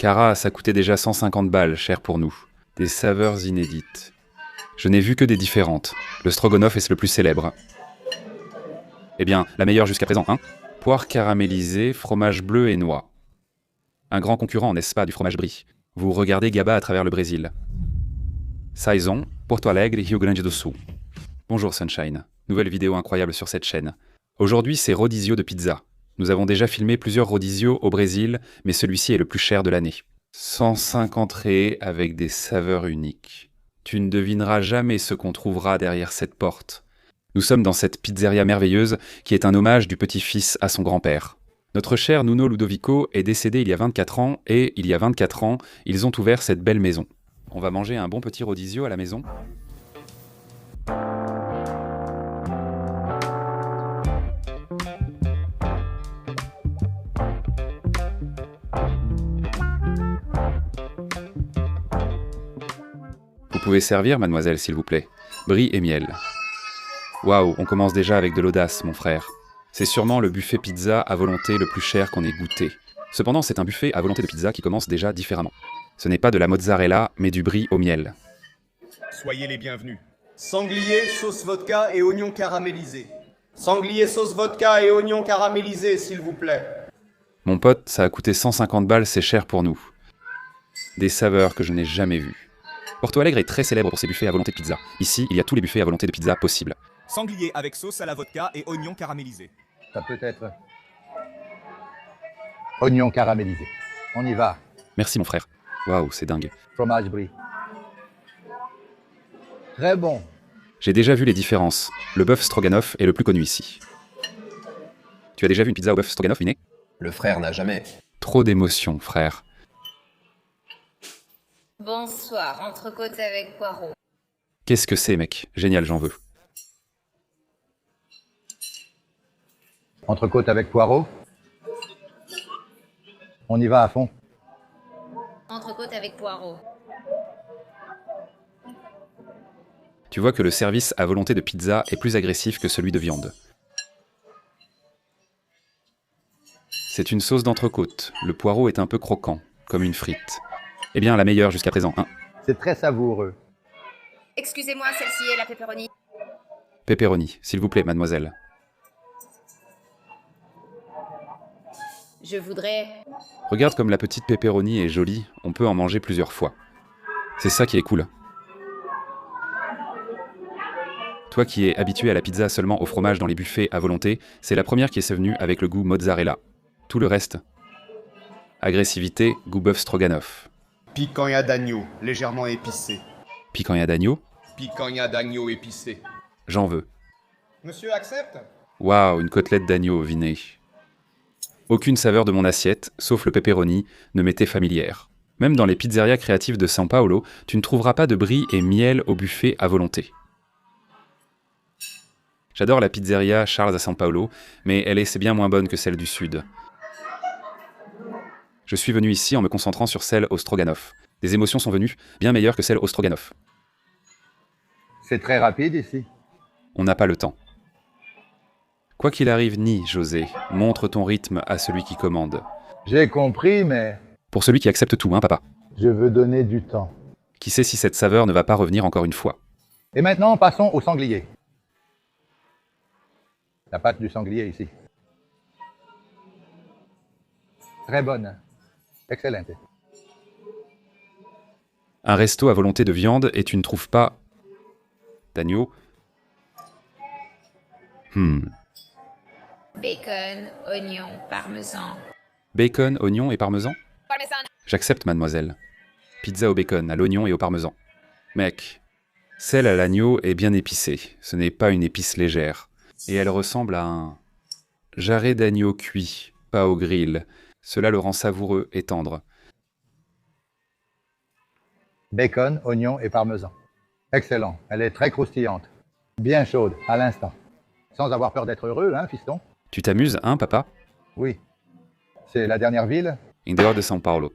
Cara, ça coûtait déjà 150 balles, cher pour nous. Des saveurs inédites. Je n'ai vu que des différentes. Le stroganoff est le plus célèbre. Eh bien, la meilleure jusqu'à présent, hein? Poire caramélisée, fromage bleu et noix. Un grand concurrent, n'est-ce pas, du fromage brie? Vous regardez Gaba à travers le Brésil. Saison, Porto Alegre, Rio Grande do Sul. Bonjour Sunshine. Nouvelle vidéo incroyable sur cette chaîne. Aujourd'hui, c'est Rodizio de pizza. Nous avons déjà filmé plusieurs Rodizio au Brésil, mais celui-ci est le plus cher de l'année. 105 entrées avec des saveurs uniques. Tu ne devineras jamais ce qu'on trouvera derrière cette porte. Nous sommes dans cette pizzeria merveilleuse qui est un hommage du petit-fils à son grand-père. Notre cher Nuno Ludovico est décédé il y a 24 ans et, il y a 24 ans, ils ont ouvert cette belle maison. On va manger un bon petit Rodizio à la maison. Vous pouvez servir, mademoiselle, s'il vous plaît. Brie et miel. Waouh, on commence déjà avec de l'audace, mon frère. C'est sûrement le buffet pizza à volonté le plus cher qu'on ait goûté. Cependant, c'est un buffet à volonté de pizza qui commence déjà différemment. Ce n'est pas de la mozzarella, mais du brie au miel. Soyez les bienvenus. Sanglier, sauce vodka et oignons caramélisés. Sanglier, sauce vodka et oignons caramélisés, s'il vous plaît. Mon pote, ça a coûté 150 balles, c'est cher pour nous. Des saveurs que je n'ai jamais vues. Porto Alegre est très célèbre pour ses buffets à volonté de pizza. Ici, il y a tous les buffets à volonté de pizza possibles. Sanglier avec sauce à la vodka et oignons caramélisés. Ça peut être oignon caramélisé. On y va. Merci mon frère. Waouh, c'est dingue. Fromage brie. Très bon. J'ai déjà vu les différences. Le bœuf stroganoff est le plus connu ici. Tu as déjà vu une pizza au bœuf stroganoff, Miné? Le frère n'a jamais. Trop d'émotions, frère. Bonsoir, entrecôte avec poireaux. Qu'est-ce que c'est, mec? Génial, j'en veux. Entrecôte avec poireaux. On y va à fond. Entrecôte avec poireaux. Tu vois que le service à volonté de pizza est plus agressif que celui de viande. C'est une sauce d'entrecôte. Le poireau est un peu croquant, comme une frite. Eh bien, la meilleure jusqu'à présent, hein. C'est très savoureux. Excusez-moi, celle-ci est la pepperoni. Pepperoni, s'il vous plaît, mademoiselle. Je voudrais... Regarde comme la petite pepperoni est jolie, on peut en manger plusieurs fois. C'est ça qui est cool. Toi qui es habitué à la pizza seulement au fromage dans les buffets à volonté, c'est la première qui est venue avec le goût mozzarella. Tout le reste. Agressivité, goût bœuf stroganoff. Picanha d'agneau, légèrement épicé. Picanha d'agneau, Picanha d'agneau épicé. j'en veux. Monsieur accepte? Waouh, une côtelette d'agneau vinée. Aucune saveur de mon assiette, sauf le pepperoni, ne m'était familière. Même dans les pizzerias créatives de São Paulo, tu ne trouveras pas de brie et miel au buffet à volonté. J'adore la pizzeria Charles à São Paulo, mais c'est bien moins bonne que celle du Sud. Je suis venu ici en me concentrant sur celle au stroganoff. Des émotions sont venues, bien meilleures que celle au stroganoff. C'est très rapide ici. On n'a pas le temps. Quoi qu'il arrive, nie, José. Montre ton rythme à celui qui commande. J'ai compris, mais Pour celui qui accepte tout, hein, papa. je veux donner du temps. Qui sait si cette saveur ne va pas revenir encore une fois. Et maintenant, passons au sanglier. La pâte du sanglier ici. Très bonne. Excellente. Un resto à volonté de viande et tu ne trouves pas... d'agneau. Bacon, oignon, parmesan. Bacon, oignon et parmesan? Parmesan. J'accepte, mademoiselle. Pizza au bacon, à l'oignon et au parmesan. Mec, celle à l'agneau est bien épicée. Ce n'est pas une épice légère. Et elle ressemble à un jarret d'agneau cuit, pas au grill. Cela le rend savoureux et tendre. Bacon, oignon et parmesan. Excellent. Elle est très croustillante. Bien chaude, à l'instant. Sans avoir peur d'être heureux, hein, fiston? Tu t'amuses, hein, papa? Oui. C'est la dernière ville? In dehors de São Paulo.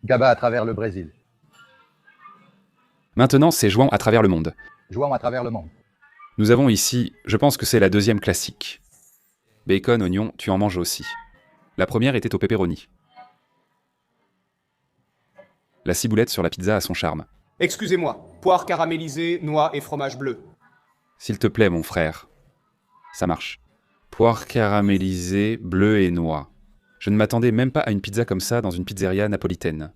Gaba à travers le Brésil. Maintenant, c'est João à travers le monde. Jouons à travers le monde. Nous avons ici, je pense que c'est la deuxième classique. Bacon, oignon, tu en manges aussi. La première était au pepperoni. La ciboulette sur la pizza a son charme. Excusez-moi, poire caramélisée, noix et fromage bleu. S'il te plaît, mon frère. Ça marche. Poire caramélisée, bleu et noix. Je ne m'attendais même pas à une pizza comme ça dans une pizzeria napolitaine.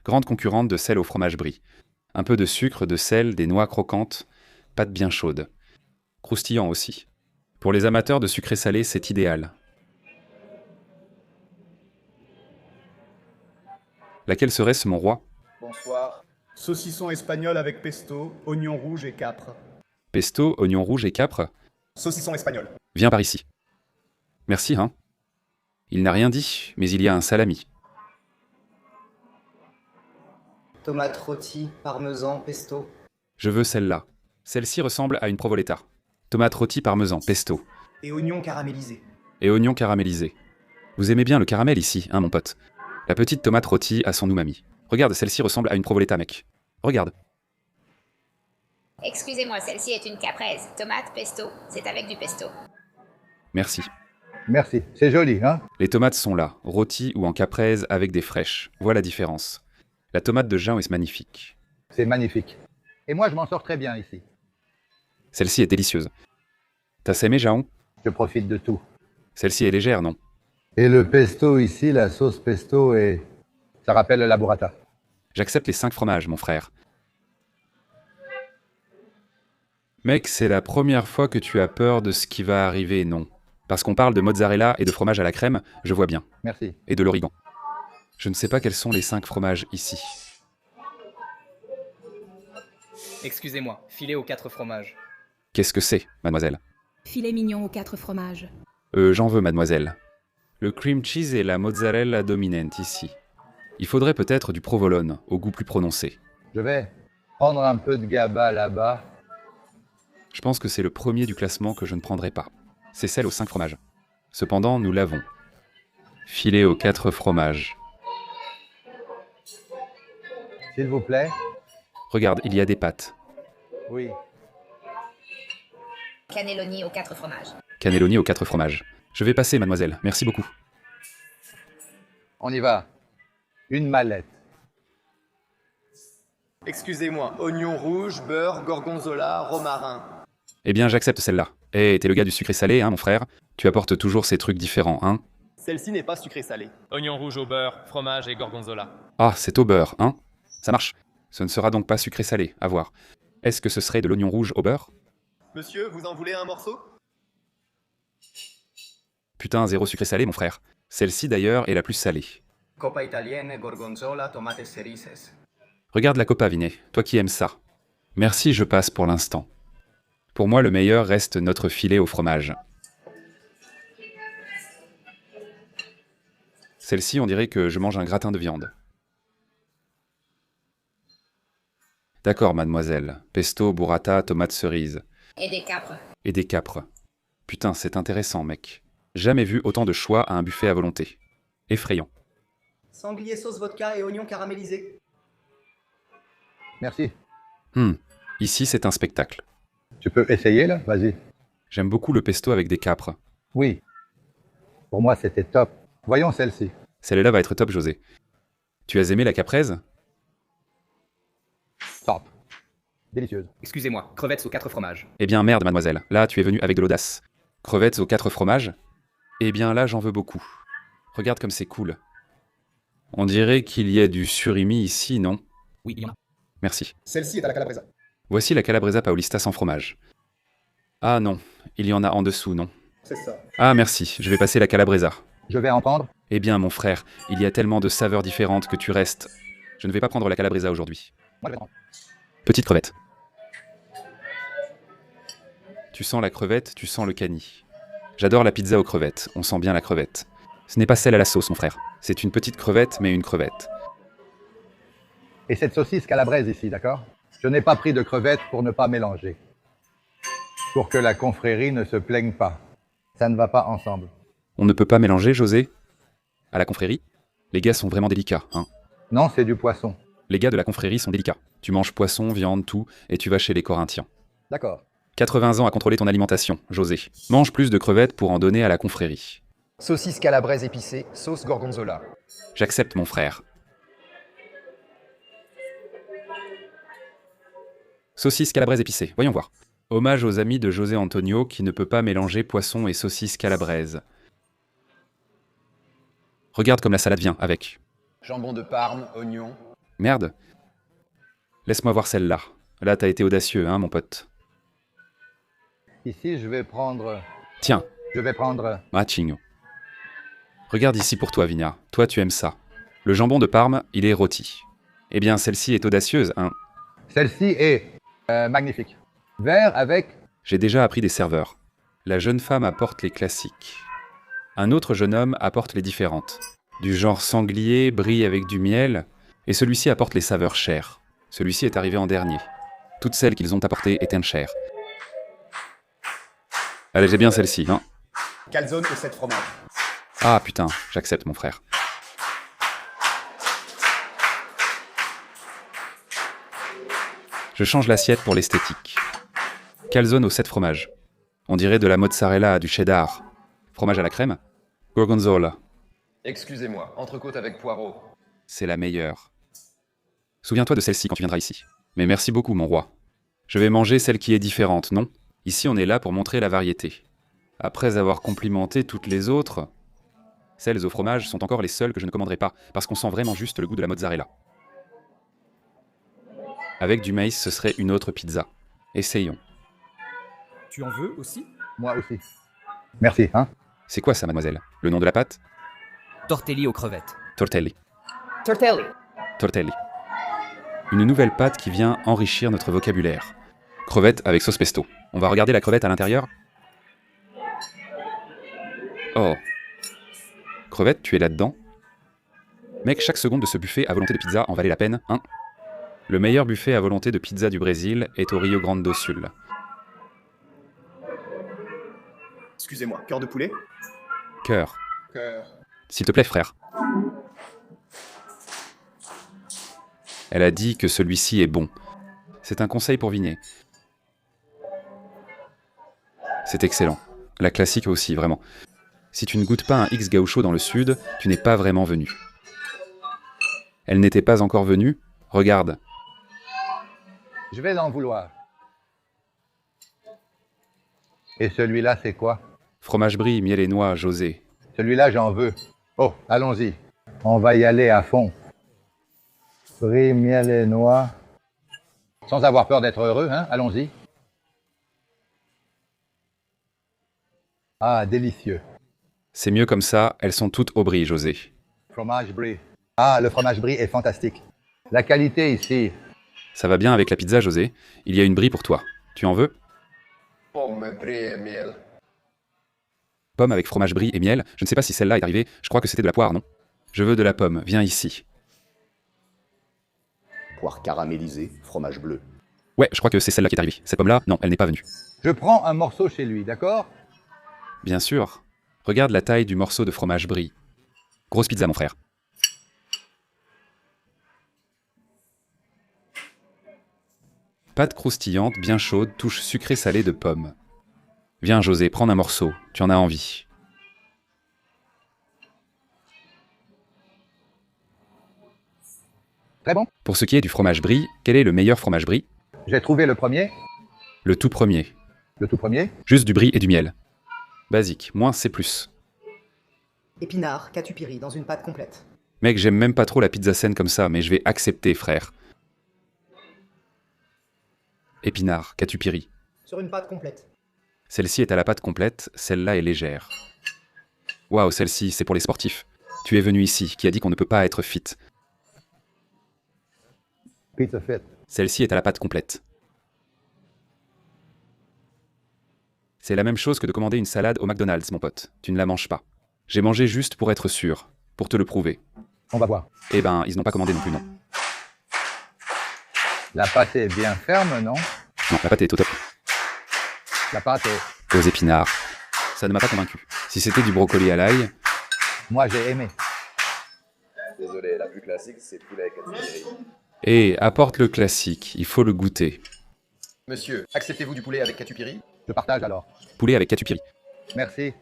Grande concurrente de celle au fromage brie. Un peu de sucre, de sel, des noix croquantes, pâte bien chaude. Croustillant aussi. Pour les amateurs de sucré salé, c'est idéal. Laquelle serait-ce, mon roi? Bonsoir. Saucisson espagnol avec pesto, oignon rouge et capre. Pesto, oignon rouge et capre? Saucisson espagnol. Viens par ici. Merci, hein. Il n'a rien dit, mais il y a un salami. Tomate rôtie, parmesan, pesto. Je veux celle-là. Celle-ci ressemble à une provoletta. Tomate rôtie parmesan, pesto. Et oignon caramélisé. Et oignon caramélisé. Vous aimez bien le caramel ici, hein, mon pote? La petite tomate rôtie a son umami. Regarde, celle-ci ressemble à une provoletta, mec. Regarde. Excusez-moi, celle-ci est une caprese. Tomate, pesto. C'est avec du pesto. Merci. Merci. C'est joli, hein? Les tomates sont là, rôties ou en caprese avec des fraîches. Voilà la différence. La tomate de Jean est magnifique. C'est magnifique. Et moi, je m'en sors très bien ici. Celle-ci est délicieuse. T'as aimé, Jaon? Je profite de tout. Celle-ci est légère, non? Et le pesto ici, la sauce pesto, ça rappelle la burrata. J'accepte les 5 fromages, mon frère. Mec, c'est la première fois que tu as peur de ce qui va arriver, non? Parce qu'on parle de mozzarella et de fromage à la crème, je vois bien. Merci. Et de l'origan. Je ne sais pas quels sont les 5 fromages ici. Excusez-moi, filet aux 4 fromages. Qu'est-ce que c'est, mademoiselle? Filet mignon aux 4 fromages. J'en veux, mademoiselle. Le cream cheese et la mozzarella dominante ici. Il faudrait peut-être du provolone, au goût plus prononcé. Je vais prendre un peu de gaba là-bas. Je pense que c'est le premier du classement que je ne prendrai pas. C'est celle aux 5 fromages. Cependant, nous l'avons. Filet aux 4 fromages. S'il vous plaît. Regarde, il y a des pâtes. Oui. Cannelloni aux 4 fromages. Cannelloni aux 4 fromages. Je vais passer, mademoiselle. Merci beaucoup. On y va. Une mallette. Excusez-moi, oignon rouge, beurre, gorgonzola, romarin. Eh bien, j'accepte celle-là. Eh, t'es le gars du sucré salé, hein, mon frère? Tu apportes toujours ces trucs différents, hein? Celle-ci n'est pas sucrée salée. Oignon rouge au beurre, fromage et gorgonzola. Ah, c'est au beurre, hein? Ça marche. Ce ne sera donc pas sucré salé, à voir. Est-ce que ce serait de l'oignon rouge au beurre? Monsieur, vous en voulez un morceau? Putain, 0 sucré salé, mon frère. Celle-ci, d'ailleurs, est la plus salée. Coppa italienne, gorgonzola, tomates cerises. Regarde la copa, Vinet. Toi qui aimes ça. Merci, je passe pour l'instant. Pour moi, le meilleur reste notre filet au fromage. Celle-ci, on dirait que je mange un gratin de viande. D'accord, mademoiselle. Pesto, burrata, tomates cerises. Et des capres. Et des capres. Putain, c'est intéressant, mec. Jamais vu autant de choix à un buffet à volonté. Effrayant. Sanglier sauce vodka et oignon caramélisé. Merci. Ici, c'est un spectacle. Tu peux essayer là? Vas-y. J'aime beaucoup le pesto avec des capres. Oui. Pour moi, c'était top. Voyons celle-ci. Celle-là va être top, José. Tu as aimé la caprese? Top. Délicieuse. Excusez-moi, crevettes aux 4 fromages. Eh bien, merde, mademoiselle. Là, tu es venue avec de l'audace. Crevettes aux 4 fromages? Eh bien, là, j'en veux beaucoup. Regarde comme c'est cool. On dirait qu'il y a du surimi ici, non? Oui, il y en a. Merci. Celle-ci est à la calabresa. Voici la calabresa paulista sans fromage. Ah non, il y en a en dessous, non? C'est ça. Ah merci, je vais passer la calabresa. Je vais en prendre. Eh bien, mon frère, il y a tellement de saveurs différentes que tu restes. Je ne vais pas prendre la calabresa aujourd'hui. Moi, je vais prendre. Petite crevette. Tu sens la crevette, tu sens le cani. J'adore la pizza aux crevettes, on sent bien la crevette. Ce n'est pas celle à la sauce, mon frère. C'est une petite crevette, mais une crevette. Et cette saucisse calabraise ici, d'accord? Je n'ai pas pris de crevettes pour ne pas mélanger. Pour que la confrérie ne se plaigne pas. Ça ne va pas ensemble. On ne peut pas mélanger, José? À la confrérie? Les gars sont vraiment délicats, hein? Non, c'est du poisson. Les gars de la confrérie sont délicats. Tu manges poisson, viande, tout, et tu vas chez les Corinthiens. D'accord. 80 ans à contrôler ton alimentation, José. Mange plus de crevettes pour en donner à la confrérie. Saucisse calabraise épicée, sauce gorgonzola. J'accepte, mon frère. Saucisse calabraise épicée, voyons voir. Hommage aux amis de José Antonio qui ne peut pas mélanger poisson et saucisse calabraise. Regarde comme la salade vient avec. Jambon de Parme, oignon. Merde. Laisse-moi voir celle-là. Là, t'as été audacieux, hein, mon pote. Ici, je vais prendre... Tiens, Je vais prendre... machinho. Regarde ici pour toi, Vigna. Toi, tu aimes ça. Le jambon de Parme, il est rôti. Eh bien, celle-ci est audacieuse, hein. Celle-ci est magnifique. Vert avec... J'ai déjà appris des serveurs. La jeune femme apporte les classiques. Un autre jeune homme apporte les différentes. Du genre sanglier, brie avec du miel, et celui-ci apporte les saveurs chères. Celui-ci est arrivé en dernier. Toutes celles qu'ils ont apportées étaient chères. Allez, j'ai bien celle-ci, hein. Calzone aux 7 fromages. Ah putain, j'accepte mon frère. Je change l'assiette pour l'esthétique. Calzone aux 7 fromages. On dirait de la mozzarella, du cheddar. Fromage à la crème. Gorgonzola. Excusez-moi, entrecôte avec poireaux. C'est la meilleure. Souviens-toi de celle-ci quand tu viendras ici. Mais merci beaucoup, mon roi. Je vais manger celle qui est différente, non? Ici, on est là pour montrer la variété. Après avoir complimenté toutes les autres, celles au fromage sont encore les seules que je ne commanderai pas, parce qu'on sent vraiment juste le goût de la mozzarella. Avec du maïs, ce serait une autre pizza. Essayons. Tu en veux aussi? Moi aussi. Merci, hein. C'est quoi ça, mademoiselle? Le nom de la pâte? Tortelli aux crevettes. Tortelli. Tortelli. Tortelli. Une nouvelle pâte qui vient enrichir notre vocabulaire. Crevette avec sauce pesto. On va regarder la crevette à l'intérieur? Oh. Crevette, tu es là-dedans? Mec, chaque seconde de ce buffet à volonté de pizza en valait la peine, hein? Le meilleur buffet à volonté de pizza du Brésil est au Rio Grande do Sul. Excusez-moi, cœur de poulet? Cœur. Cœur. S'il te plaît, frère. Elle a dit que celui-ci est bon. C'est un conseil pour Vigné. C'est excellent. La classique aussi, vraiment. Si tu ne goûtes pas un X gaucho dans le sud, tu n'es pas vraiment venu. Elle n'était pas encore venue? Regarde. Je vais en vouloir. Et celui-là, c'est quoi? Fromage brie, miel et noix, José. Celui-là, j'en veux. Oh, allons-y. On va y aller à fond. Brie, miel et noix. Sans avoir peur d'être heureux, hein? Allons-y. Ah, délicieux. C'est mieux comme ça, elles sont toutes au brie, José. Fromage brie. Ah, le fromage brie est fantastique. La qualité ici. Ça va bien avec la pizza, José. Il y a une brie pour toi. Tu en veux? Pomme, brie et miel. Pomme avec fromage brie et miel. Je ne sais pas si celle-là est arrivée. Je crois que c'était de la poire, non? Je veux de la pomme. Viens ici. Poire caramélisée, fromage bleu. Ouais, je crois que c'est celle-là qui est arrivée. Cette pomme-là, non, elle n'est pas venue. Je prends un morceau chez lui, d'accord? Bien sûr. Regarde la taille du morceau de fromage brie. Grosse pizza, mon frère. Pâte croustillante, bien chaude, touche sucrée-salée de pommes. Viens, José, prends un morceau. Tu en as envie. Très bon. Pour ce qui est du fromage brie, quel est le meilleur fromage brie? J'ai trouvé le premier. Le tout premier. Le tout premier. Juste du brie et du miel. Basique, moins c'est plus. Épinard, catupiry dans une pâte complète. Mec, j'aime même pas trop la pizza saine comme ça, mais je vais accepter, frère. Épinard, catupiry. Sur une pâte complète. Celle-ci est à la pâte complète, celle-là est légère. Waouh, celle-ci, c'est pour les sportifs. Tu es venu ici, qui a dit qu'on ne peut pas être fit. Pizza fit. Celle-ci est à la pâte complète. C'est la même chose que de commander une salade au McDonald's, mon pote. Tu ne la manges pas. J'ai mangé juste pour être sûr, pour te le prouver. On va voir. Eh ben, ils n'ont pas commandé non plus, non. La pâte est bien ferme, non? Non, la pâte est au top. La pâte est... Aux épinards. Ça ne m'a pas convaincu. Si c'était du brocoli à l'ail... Moi, j'ai aimé. Désolé, la plus classique, c'est poulet catupiry. Et apporte le classique, il faut le goûter. Monsieur, acceptez-vous du poulet avec catupiry? Je partage alors. Poulet avec catupiry. Merci.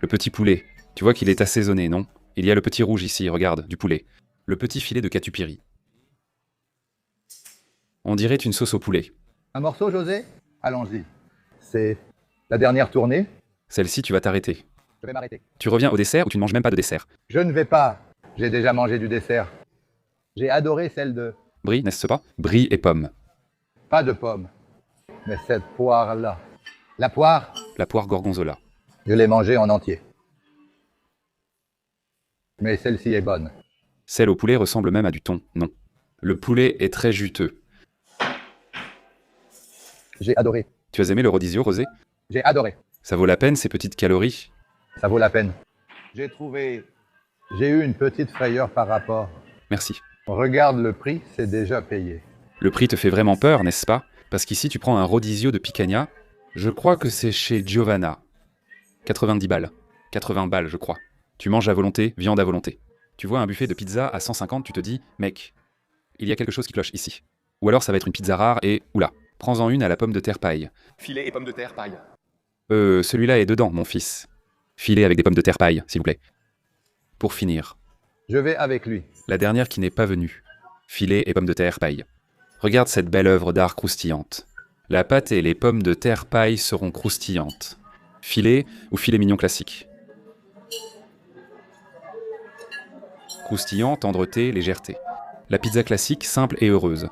Le petit poulet. Tu vois qu'il est assaisonné, non? Il y a le petit rouge ici, regarde, du poulet. Le petit filet de catupiry. On dirait une sauce au poulet. Un morceau, José? Allons-y. C'est la dernière tournée. Celle-ci, tu vas t'arrêter. Je vais m'arrêter. Tu reviens au dessert ou tu ne manges même pas de dessert? Je ne vais pas. J'ai déjà mangé du dessert. J'ai adoré celle de... Brie, n'est-ce pas? Brie et pommes. Pas de pommes. Mais cette poire-là. La poire, La poire gorgonzola. je l'ai mangée en entier. Mais celle-ci est bonne. Celle au poulet ressemble même à du thon, non. Le poulet est très juteux. J'ai adoré. Tu as aimé le rodizio, Rosé? J'ai adoré. Ça vaut la peine, ces petites calories? Ça vaut la peine. J'ai eu une petite frayeur par rapport. Merci. Regarde le prix, c'est déjà payé. Le prix te fait vraiment peur, n'est-ce pas? Parce qu'ici, tu prends un rodizio de picanha. Je crois que c'est chez Giovanna. 90 balles. 80 balles, je crois. Tu manges à volonté, viande à volonté. Tu vois un buffet de pizza à 150, tu te dis, mec, il y a quelque chose qui cloche ici. Ou alors ça va être une pizza rare et, oula, prends-en une à la pomme de terre paille. Filet et pommes de terre, paille. Celui-là est dedans, mon fils. Filet avec des pommes de terre paille, s'il vous plaît. Pour finir, Je vais avec lui. la dernière qui n'est pas venue. Filet et pommes de terre paille. Regarde cette belle œuvre d'art croustillante. La pâte et les pommes de terre paille seront croustillantes. Filet ou filet mignon classique? Croustillant, tendreté, légèreté. La pizza classique, simple et heureuse.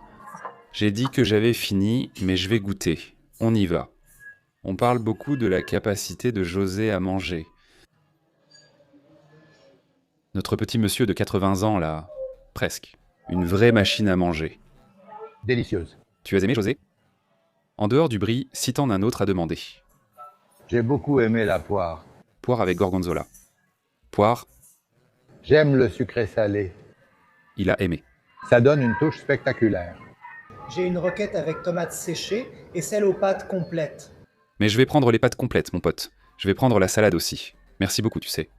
J'ai dit que j'avais fini, mais je vais goûter. On y va. On parle beaucoup de la capacité de José à manger. Notre petit monsieur de 80 ans, là, presque. Une vraie machine à manger. Délicieuse. Tu as aimé, José? En dehors du brie, si t'en as un autre à demander. J'ai beaucoup aimé la poire. Poire avec gorgonzola. Poire, J'aime le sucré salé. il a aimé. Ça donne une touche spectaculaire. J'ai une roquette avec tomates séchées et celle aux pâtes complètes. Mais je vais prendre les pâtes complètes, mon pote. Je vais prendre la salade aussi. Merci beaucoup, tu sais.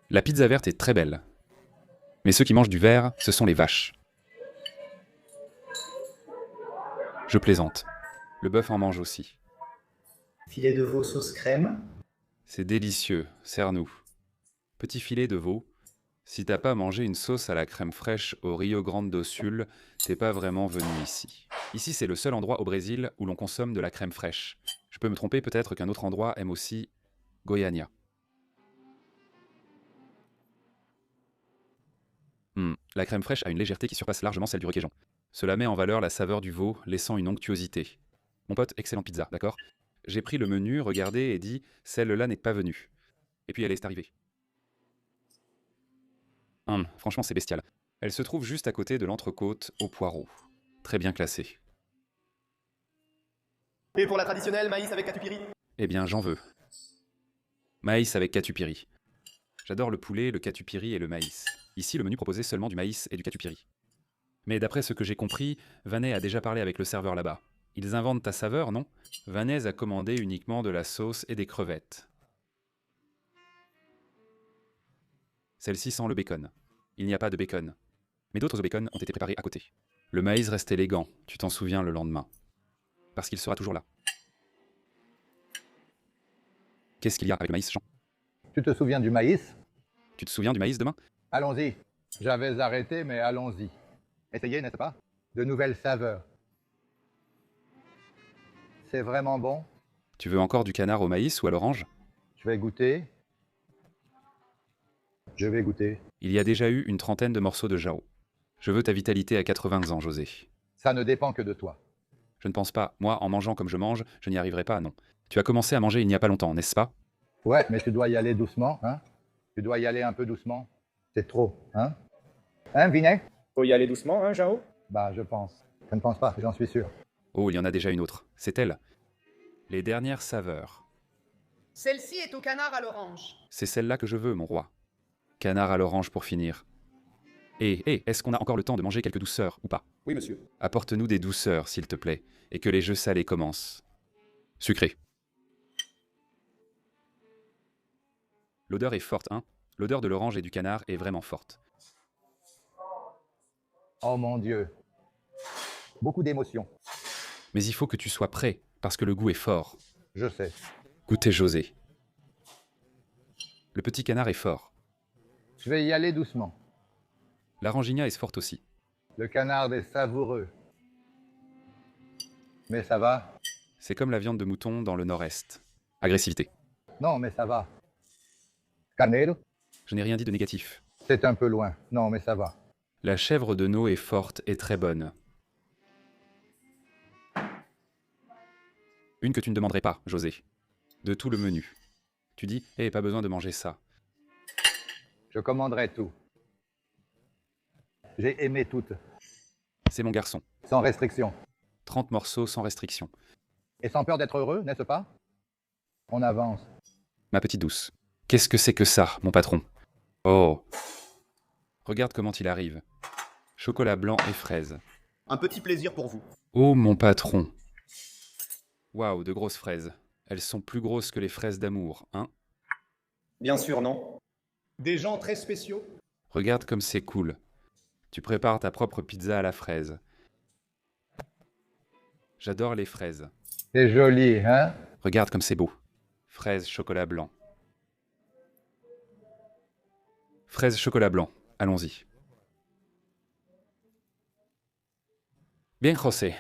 La pizza verte est très belle. Mais ceux qui mangent du vert, ce sont les vaches. Je plaisante. Le bœuf en mange aussi. Filet de veau sauce crème. C'est délicieux, sers-nous. Petit filet de veau. Si t'as pas mangé une sauce à la crème fraîche au Rio Grande do Sul, t'es pas vraiment venu ici. Ici, c'est le seul endroit au Brésil où l'on consomme de la crème fraîche. Je peux me tromper, peut-être qu'un autre endroit aime aussi Goiânia. La crème fraîche a une légèreté qui surpasse largement celle du requesón. Cela met en valeur la saveur du veau, laissant une onctuosité. Mon pote, excellente pizza, d'accord? J'ai pris le menu, regardé et dit « celle-là n'est pas venue ». Et puis elle est arrivée. Franchement, c'est bestial. Elle se trouve juste à côté de l'entrecôte au poireau. Très bien classée. Et pour la traditionnelle, maïs avec catupiry? Eh bien, j'en veux. Maïs avec catupiry. J'adore le poulet, le catupiry et le maïs. Ici, le menu proposait seulement du maïs et du catupiry. Mais d'après ce que j'ai compris, Vanessa a déjà parlé avec le serveur là-bas. Ils inventent ta saveur, non? Vanessa a commandé uniquement de la sauce et des crevettes. Celle-ci sent le bacon. Il n'y a pas de bacon. Mais d'autres au bacon ont été préparés à côté. Le maïs reste élégant, tu t'en souviens le lendemain. Parce qu'il sera toujours là. Qu'est-ce qu'il y a avec le maïs, Jean? Tu te souviens du maïs? Tu te souviens du maïs demain? Allons-y. J'avais arrêté, mais allons-y. Essayez, n'est-ce pas? De nouvelles saveurs. C'est vraiment bon. Tu veux encore du canard au maïs ou à l'orange? Je vais goûter. Je vais goûter. Il y a déjà eu une trentaine de morceaux de jao. Je veux ta vitalité à 80 ans, José. Ça ne dépend que de toi. Je ne pense pas. Moi, en mangeant comme je mange, je n'y arriverai pas, non. Tu as commencé à manger il n'y a pas longtemps, n'est-ce pas? Ouais, mais tu dois y aller doucement, hein? Tu dois y aller un peu doucement. C'est trop, hein? Hein, Vinet? Faut y aller doucement, hein, Jao? Bah, je pense. Je ne pense pas, j'en suis sûr. Oh, il y en a déjà une autre. C'est elle. Les dernières saveurs. Celle-ci est au canard à l'orange. C'est celle-là que je veux, mon roi. Canard à l'orange pour finir. Est-ce qu'on a encore le temps de manger quelques douceurs, ou pas? Oui, monsieur. Apporte-nous des douceurs, s'il te plaît, et que les jeux salés commencent. Sucré. L'odeur est forte, hein? L'odeur de l'orange et du canard est vraiment forte. Oh mon Dieu. Beaucoup d'émotions. Mais il faut que tu sois prêt, parce que le goût est fort. Je sais. Goûtez José. Le petit canard est fort. Je vais y aller doucement. L'Arangina est forte aussi. Le canard est savoureux. Mais ça va? C'est comme la viande de mouton dans le nord-est. Agressivité. Non, mais ça va. Carnero? Je n'ai rien dit de négatif. C'est un peu loin. Non, mais ça va. La chèvre de No est forte et très bonne. Une que tu ne demanderais pas, José. De tout le menu. Tu dis, pas besoin de manger ça. Je commanderai tout. J'ai aimé toutes, C'est mon garçon. sans restriction. 30 morceaux sans restriction. Et sans peur d'être heureux, n'est-ce pas? On avance. Ma petite douce. Qu'est-ce que c'est que ça, mon patron? Oh. Regarde comment il arrive. Chocolat blanc et fraises. Un petit plaisir pour vous. Oh, mon patron. Waouh, de grosses fraises. Elles sont plus grosses que les fraises d'amour, hein? Bien sûr, non? Des gens très spéciaux. Regarde comme c'est cool. Tu prépares ta propre pizza à la fraise. J'adore les fraises. C'est joli, hein? Regarde comme c'est beau. Fraises, chocolat blanc. Fraises, chocolat blanc. Allons-y. Bien, José.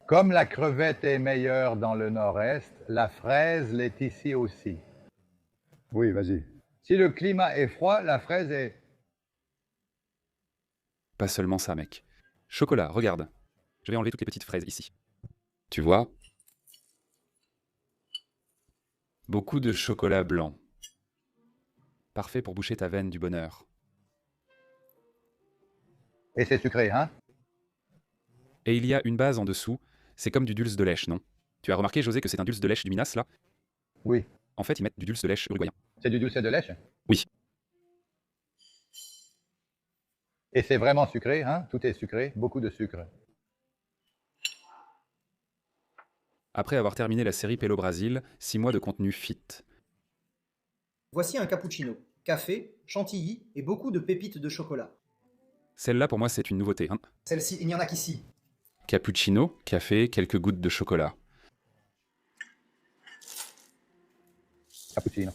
Comme la crevette est meilleure dans le nord-est, la fraise l'est ici aussi. Oui, vas-y. Si le climat est froid, la fraise est... Pas seulement ça, mec. Chocolat, regarde. Je vais enlever toutes les petites fraises ici. Tu vois? Beaucoup de chocolat blanc. Parfait pour boucher ta veine du bonheur. Et c'est sucré, hein? Et il y a une base en dessous. C'est comme du dulce de lèche, non? Tu as remarqué, José, que c'est un dulce de lèche du Minas, là? Oui. En fait, ils mettent du dulce de lèche uruguayen. C'est du dulce de lèche? Oui. Et c'est vraiment sucré, hein? Tout est sucré, beaucoup de sucre. Après avoir terminé la série Pelo Brasil, 6 mois de contenu fit. Voici un cappuccino. Café, chantilly et beaucoup de pépites de chocolat. Celle-là, pour moi, c'est une nouveauté, hein? Celle-ci, il n'y en a qu'ici. Cappuccino, café, quelques gouttes de chocolat. Cappuccino.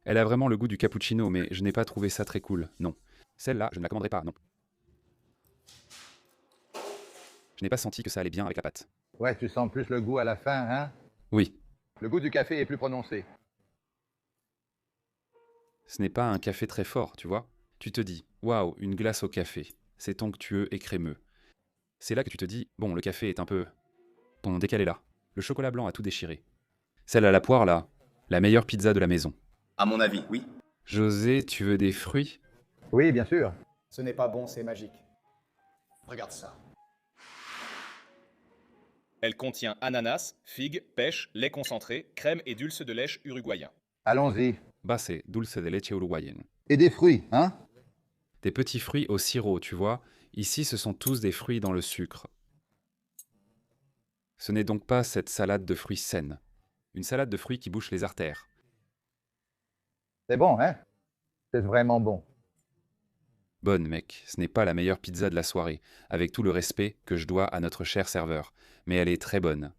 Elle a vraiment le goût du cappuccino, mais je n'ai pas trouvé ça très cool, non. Celle-là, je ne la commanderai pas, non. Je n'ai pas senti que ça allait bien avec la pâte. Ouais, tu sens plus le goût à la fin, hein? Oui, Le goût du café est plus prononcé. ce n'est pas un café très fort, tu vois. Tu te dis, waouh, une glace au café. C'est onctueux et crémeux. C'est là que tu te dis, bon, le café est un peu... Ton décalé là. Le chocolat blanc a tout déchiré. Celle à la poire là, la meilleure pizza de la maison. À mon avis, oui. José, tu veux des fruits? Oui, bien sûr. Ce n'est pas bon, c'est magique. Regarde ça. Elle contient ananas, figues, pêche, lait concentré, crème et dulce de lèche uruguayen. Allons-y. Bah c'est dulce de leche uruguayenne. Et des fruits, hein? Des petits fruits au sirop, tu vois. Ici, ce sont tous des fruits dans le sucre. Ce n'est donc pas cette salade de fruits saine. Une salade de fruits qui bouche les artères. C'est bon, hein? C'est vraiment bon. Bonne, mec, ce n'est pas la meilleure pizza de la soirée, avec tout le respect que je dois à notre cher serveur, mais elle est très bonne.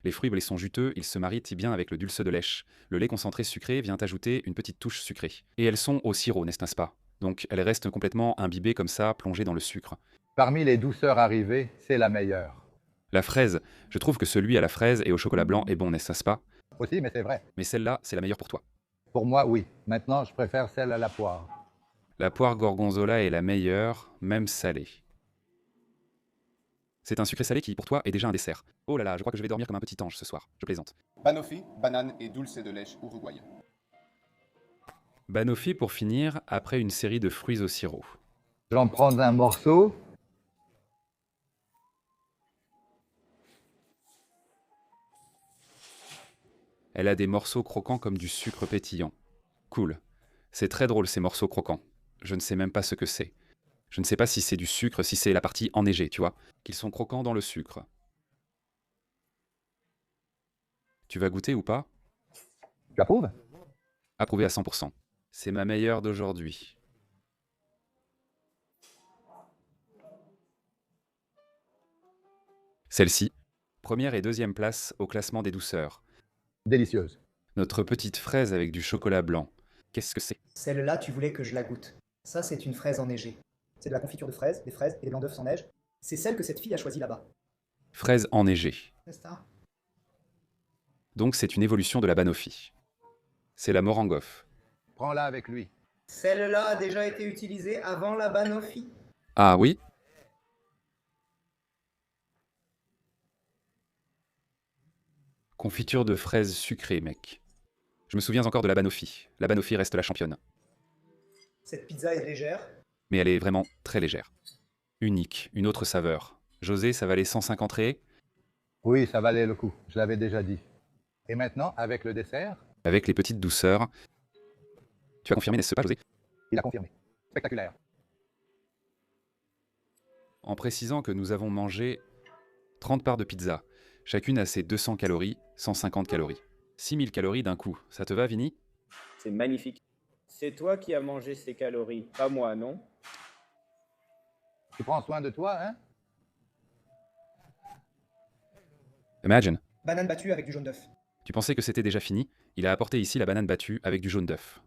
Les fruits blés sont juteux, ils se marient si bien avec le dulce de lèche. Le lait concentré sucré vient ajouter une petite touche sucrée. Et elles sont au sirop, n'est-ce pas? Donc elles restent complètement imbibées comme ça, plongées dans le sucre. Parmi les douceurs arrivées, c'est la meilleure. La fraise, je trouve que celui à la fraise et au chocolat blanc est bon, n'est-ce pas? Aussi, mais c'est vrai. Mais celle-là, c'est la meilleure pour toi. Pour moi, oui. Maintenant, je préfère celle à la poire. La poire gorgonzola est la meilleure, même salée. C'est un sucré salé qui, pour toi, est déjà un dessert. Oh là là, je crois que je vais dormir comme un petit ange ce soir. Je plaisante. Banoffee, banane et dulce de lèche uruguayen. Banoffee pour finir, après une série de fruits au sirop. J'en prends un morceau. Elle a des morceaux croquants comme du sucre pétillant. Cool. C'est très drôle ces morceaux croquants. Je ne sais même pas ce que c'est. Je ne sais pas si c'est du sucre, si c'est la partie enneigée, tu vois. Qu'ils sont croquants dans le sucre. Tu vas goûter ou pas? Tu approuves? Approuvé à 100%. C'est ma meilleure d'aujourd'hui. Celle-ci, première et deuxième place au classement des douceurs. Délicieuse. Notre petite fraise avec du chocolat blanc. Qu'est-ce que c'est? Celle-là, tu voulais que je la goûte. Ça, c'est une fraise enneigée. C'est de la confiture de fraises, des fraises et des blancs d'œufs sans neige. C'est celle que cette fille a choisie là-bas. Fraise enneigée. C'est ça. Donc c'est une évolution de la banoffee. C'est la morangoff. Prends-la avec lui. Celle-là a déjà été utilisée avant la banoffee. Ah oui? Confiture de fraises sucrées, mec. Je me souviens encore de la banoffee. La banoffee reste la championne. Cette pizza est légère. Mais elle est vraiment très légère. Unique, une autre saveur. José, ça valait 150 raies. Oui, ça valait le coup, je l'avais déjà dit. Et maintenant, avec le dessert, Avec les petites douceurs. Tu as confirmé, n'est-ce pas, José? il a confirmé. Spectaculaire. En précisant que nous avons mangé 30 parts de pizza. Chacune a ses 200 calories, 150 calories. 6000 calories d'un coup. Ça te va, Vini? C'est magnifique. C'est toi qui as mangé ces calories, pas moi, non? Tu prends soin de toi, hein? Imagine. Banane battue avec du jaune d'œuf. Tu pensais que c'était déjà fini? Il a apporté ici la banane battue avec du jaune d'œuf.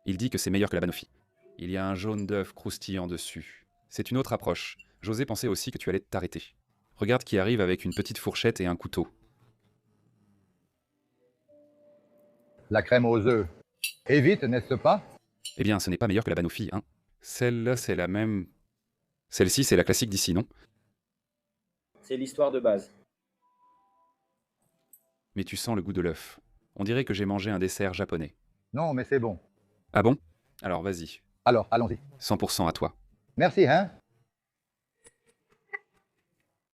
Il dit que c'est meilleur que la banoffee. Il y a un jaune d'œuf croustillant dessus. C'est une autre approche. José pensait aussi que tu allais t'arrêter. Regarde qui arrive avec une petite fourchette et un couteau. La crème aux œufs. Et vite, n'est-ce pas? Eh bien, ce n'est pas meilleur que la banoffee, hein. Celle-là, c'est la même... Celle-ci, c'est la classique d'ici, non? C'est l'histoire de base. Mais tu sens le goût de l'œuf. On dirait que j'ai mangé un dessert japonais. Non, mais c'est bon. Ah bon? Alors vas-y. Alors, allons-y. 100% à toi. Merci, hein?